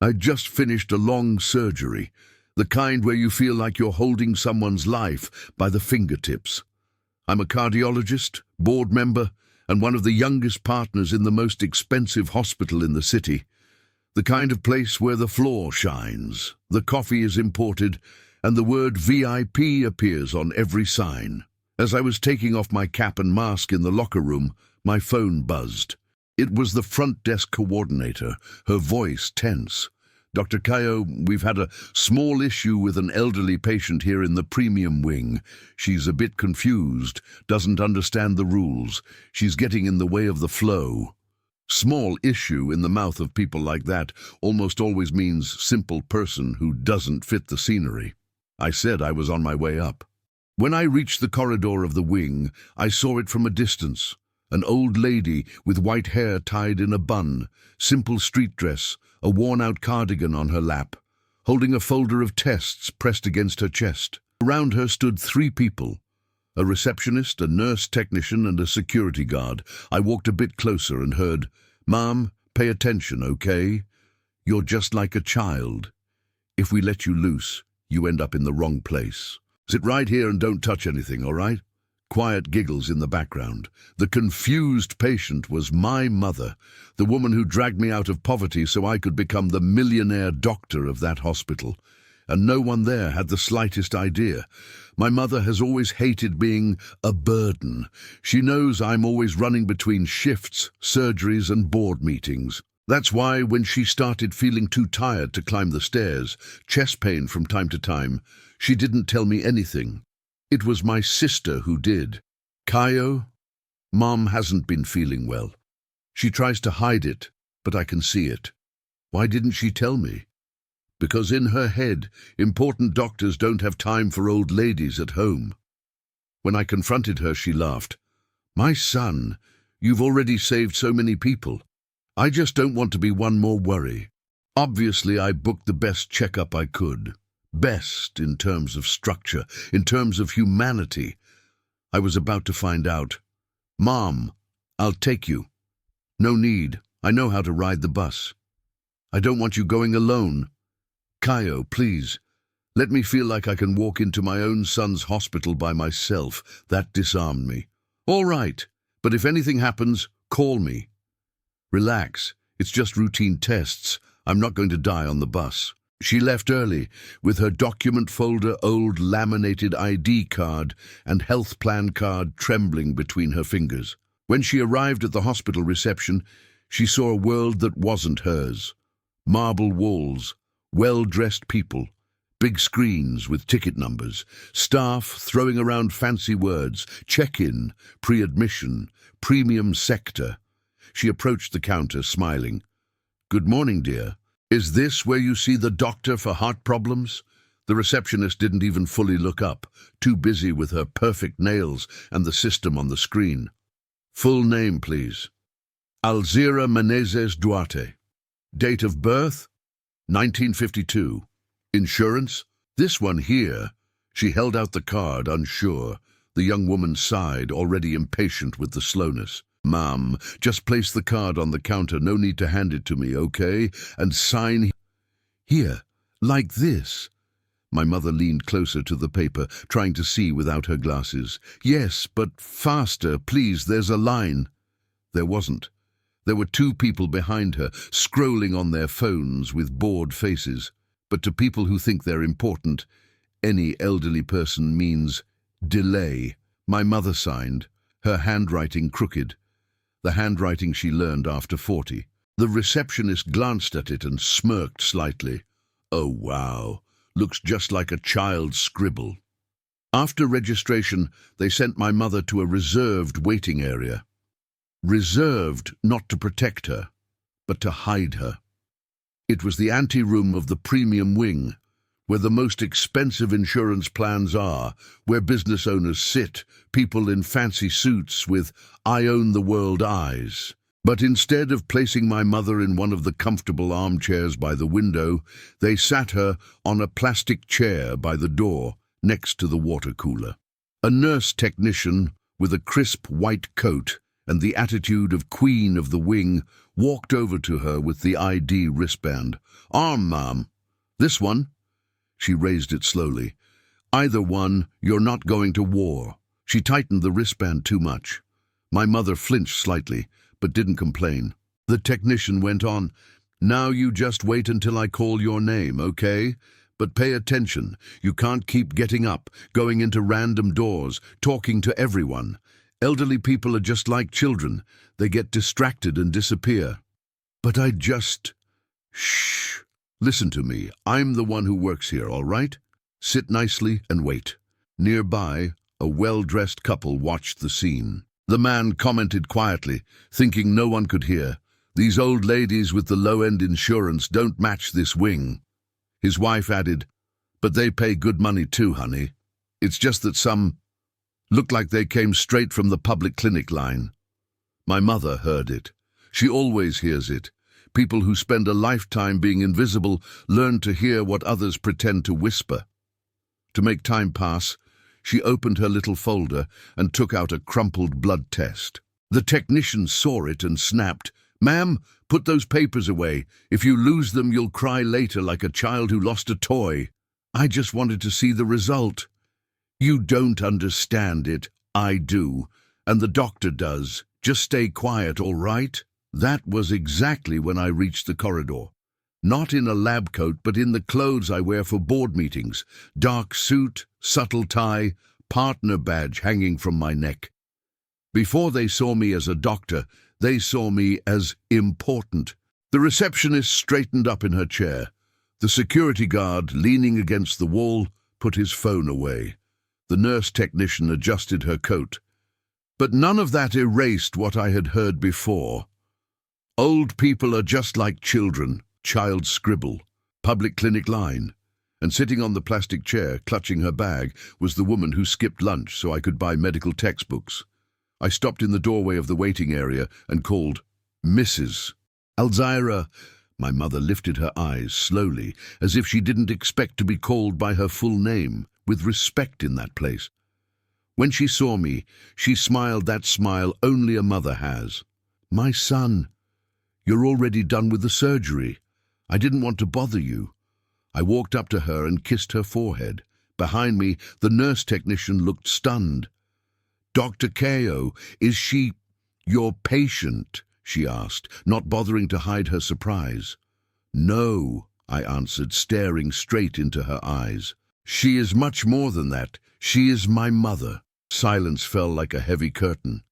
I just finished a long surgery, the kind where you feel like you're holding someone's life by the fingertips. I'm a cardiologist, board member, and one of the youngest partners in the most expensive hospital in the city. The kind of place where the floor shines, the coffee is imported, and the word VIP appears on every sign. As I was taking off my cap and mask in the locker room, my phone buzzed. It was the front desk coordinator, her voice tense. "Dr. Kayo, we've had a small issue with an elderly patient here in the premium wing. She's a bit confused, doesn't understand the rules. She's getting in the way of the flow." Small issue in the mouth of people like that almost always means simple person who doesn't fit the scenery. I said I was on my way up. When I reached the corridor of the wing, I saw it from a distance. An old lady with white hair tied in a bun, simple street dress, a worn-out cardigan on her lap, holding a folder of tests pressed against her chest. Around her stood 3 people, a receptionist, a nurse technician, and a security guard. I walked a bit closer and heard, "Ma'am, pay attention, okay? You're just like a child. If we let you loose, you end up in the wrong place. Sit right here and don't touch anything, all right?" Quiet giggles in the background. The confused patient was my mother, the woman who dragged me out of poverty so I could become the millionaire doctor of that hospital. And no one there had the slightest idea. My mother has always hated being a burden. She knows I'm always running between shifts, surgeries, and board meetings. That's why when she started feeling too tired to climb the stairs, chest pain from time to time, she didn't tell me anything. It was my sister who did. "Kayo, Mom hasn't been feeling well. She tries to hide it, but I can see it. Why didn't she tell me?" Because in her head, important doctors don't have time for old ladies at home. When I confronted her, she laughed. "My son, you've already saved so many people. I just don't want to be one more worry." Obviously, I booked the best checkup I could. Best in terms of structure, in terms of humanity. I was about to find out. "Mom, I'll take you." "No need. I know how to ride the bus." "I don't want you going alone." "Kayo, please. Let me feel like I can walk into my own son's hospital by myself." That disarmed me. "All right, but if anything happens, call me." "Relax. It's just routine tests. I'm not going to die on the bus." She left early, with her document folder, old laminated ID card, and health plan card trembling between her fingers. When she arrived at the hospital reception, she saw a world that wasn't hers. Marble walls, well-dressed people, big screens with ticket numbers, staff throwing around fancy words, check-in, pre-admission, premium sector. She approached the counter, smiling. "Good morning, dear. Is this where you see the doctor for heart problems?" The receptionist didn't even fully look up, too busy with her perfect nails and the system on the screen. "Full name, please." "Alzira Menezes Duarte." "Date of birth?" 1952. "Insurance?" "This one here." She held out the card, unsure. The young woman sighed, already impatient with the slowness. "Ma'am, just place the card on the counter, no need to hand it to me, okay? And sign here, like this." My mother leaned closer to the paper, trying to see without her glasses. "Yes, but faster, please, there's a line." There wasn't. There were 2 people behind her, scrolling on their phones with bored faces. But to people who think they're important, any elderly person means delay. My mother signed, her handwriting crooked. The handwriting she learned after 40. The receptionist glanced at it and smirked slightly. "Oh, wow. Looks just like a child's scribble." After registration, they sent my mother to a reserved waiting area. Reserved not to protect her, but to hide her. It was the anteroom of the premium wing, where the most expensive insurance plans are, where business owners sit, people in fancy suits with "I own the world" eyes. But instead of placing my mother in one of the comfortable armchairs by the window, they sat her on a plastic chair by the door, next to the water cooler. A nurse technician with a crisp white coat and the attitude of queen of the wing walked over to her with the ID wristband. "Arm, ma'am." "This one?" She raised it slowly. "Either one, you're not going to war." She tightened the wristband too much. My mother flinched slightly, but didn't complain. The technician went on, "Now you just wait until I call your name, okay? But pay attention. You can't keep getting up, going into random doors, talking to everyone. Elderly people are just like children. They get distracted and disappear." "But I just—" "Shh. Listen to me. I'm the one who works here, all right? Sit nicely and wait." Nearby, a well-dressed couple watched the scene. The man commented quietly, thinking no one could hear, "These old ladies with the low-end insurance don't match this wing." His wife added, "But they pay good money too, honey. It's just that some look like they came straight from the public clinic line." My mother heard it. She always hears it. People who spend a lifetime being invisible learn to hear what others pretend to whisper. To make time pass, she opened her little folder and took out a crumpled blood test. The technician saw it and snapped, "Ma'am, put those papers away. If you lose them, you'll cry later like a child who lost a toy." "I just wanted to see the result." "You don't understand it. I do. And the doctor does. Just stay quiet, all right?" That was exactly when I reached the corridor. Not in a lab coat, but in the clothes I wear for board meetings. Dark suit, subtle tie, partner badge hanging from my neck. Before they saw me as a doctor, they saw me as important. The receptionist straightened up in her chair. The security guard, leaning against the wall, put his phone away. The nurse technician adjusted her coat. But none of that erased what I had heard before. Old people are just like children. Child scribble. Public clinic line. And sitting on the plastic chair, clutching her bag, was the woman who skipped lunch so I could buy medical textbooks. I stopped in the doorway of the waiting area and called, "Mrs. Alzira." My mother lifted her eyes slowly, as if she didn't expect to be called by her full name, with respect in that place. When she saw me, she smiled that smile only a mother has. "My son, you're already done with the surgery. I didn't want to bother you." I walked up to her and kissed her forehead. Behind me, the nurse technician looked stunned. "Dr. Ko, is she your patient?" she asked, not bothering to hide her surprise. "No," I answered, staring straight into her eyes. "She is much more than that. She is my mother." Silence fell like a heavy curtain.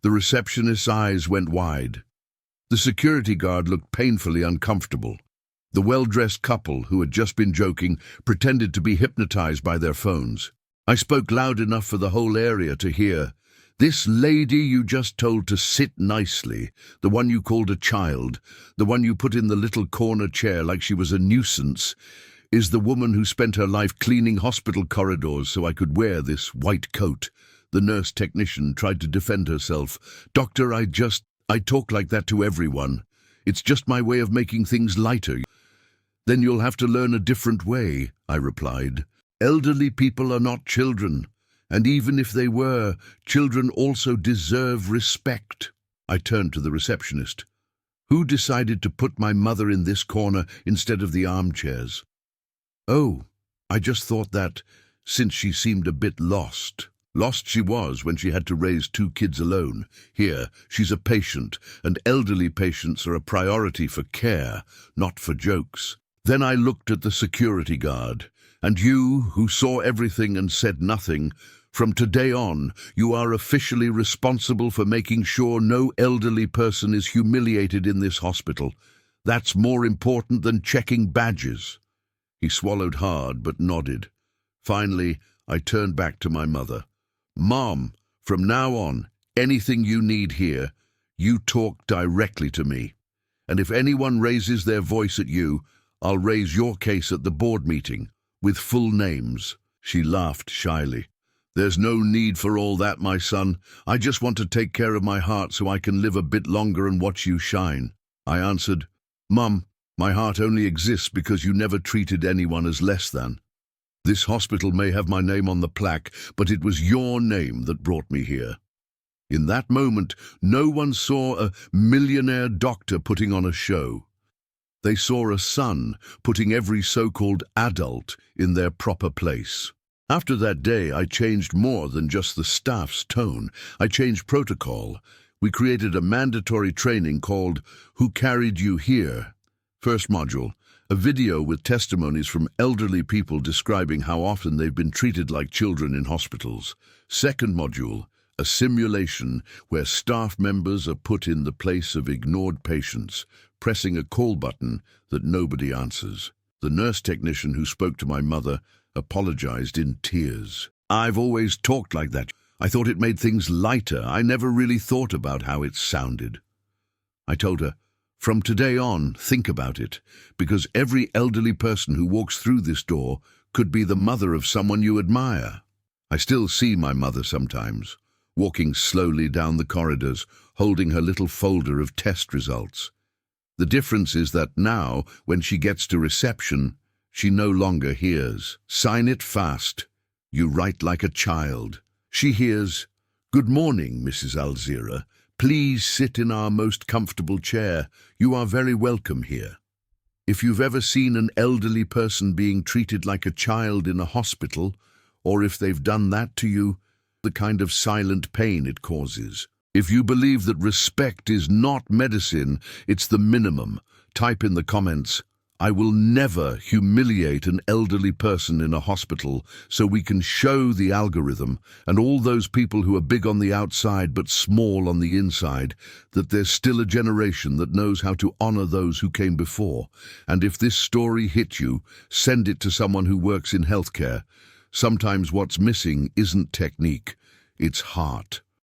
The receptionist's eyes went wide. The security guard looked painfully uncomfortable. The well-dressed couple, who had just been joking, pretended to be hypnotized by their phones. I spoke loud enough for the whole area to hear. "This lady you just told to sit nicely, the one you called a child, the one you put in the little corner chair like she was a nuisance, is the woman who spent her life cleaning hospital corridors so I could wear this white coat." The nurse technician tried to defend herself. "Doctor, I talk like that to everyone. It's just my way of making things lighter." "Then you'll have to learn a different way," I replied. "Elderly people are not children, and even if they were, children also deserve respect." I turned to the receptionist. "Who decided to put my mother in this corner instead of the armchairs?" "Oh, I just thought that, since she seemed a bit lost." Lost she was when she had to raise 2 kids alone. Here, she's a patient, and elderly patients are a priority for care, not for jokes. Then I looked at the security guard. "And you, who saw everything and said nothing, from today on, you are officially responsible for making sure no elderly person is humiliated in this hospital. That's more important than checking badges." He swallowed hard but nodded. Finally, I turned back to my mother. "Mom, from now on, anything you need here, you talk directly to me. And if anyone raises their voice at you, I'll raise your case at the board meeting, with full names." She laughed shyly. "There's no need for all that, my son. I just want to take care of my heart so I can live a bit longer and watch you shine." I answered, "Mum, my heart only exists because you never treated anyone as less than. This hospital may have my name on the plaque, but it was your name that brought me here." In that moment, no one saw a millionaire doctor putting on a show. They saw a son putting every so-called adult in their proper place. After that day, I changed more than just the staff's tone. I changed protocol. We created a mandatory training called Who Carried You Here? First module, a video with testimonies from elderly people describing how often they've been treated like children in hospitals. Second module, a simulation where staff members are put in the place of ignored patients, pressing a call button that nobody answers. The nurse technician who spoke to my mother apologized in tears. "I've always talked like that. I thought it made things lighter. I never really thought about how it sounded." I told her, "From today on, think about it, because every elderly person who walks through this door could be the mother of someone you admire." I still see my mother sometimes, walking slowly down the corridors, holding her little folder of test results. The difference is that now, when she gets to reception, she no longer hears, "Sign it fast. You write like a child." She hears, "Good morning, Mrs. Alzira. Please sit in our most comfortable chair. You are very welcome here." If you've ever seen an elderly person being treated like a child in a hospital, or if they've done that to you, the kind of silent pain it causes. If you believe that respect is not medicine, it's the minimum, type in the comments, "I will never humiliate an elderly person in a hospital," so we can show the algorithm and all those people who are big on the outside but small on the inside that there's still a generation that knows how to honor those who came before. And if this story hit you, send it to someone who works in healthcare. Sometimes what's missing isn't technique, it's heart.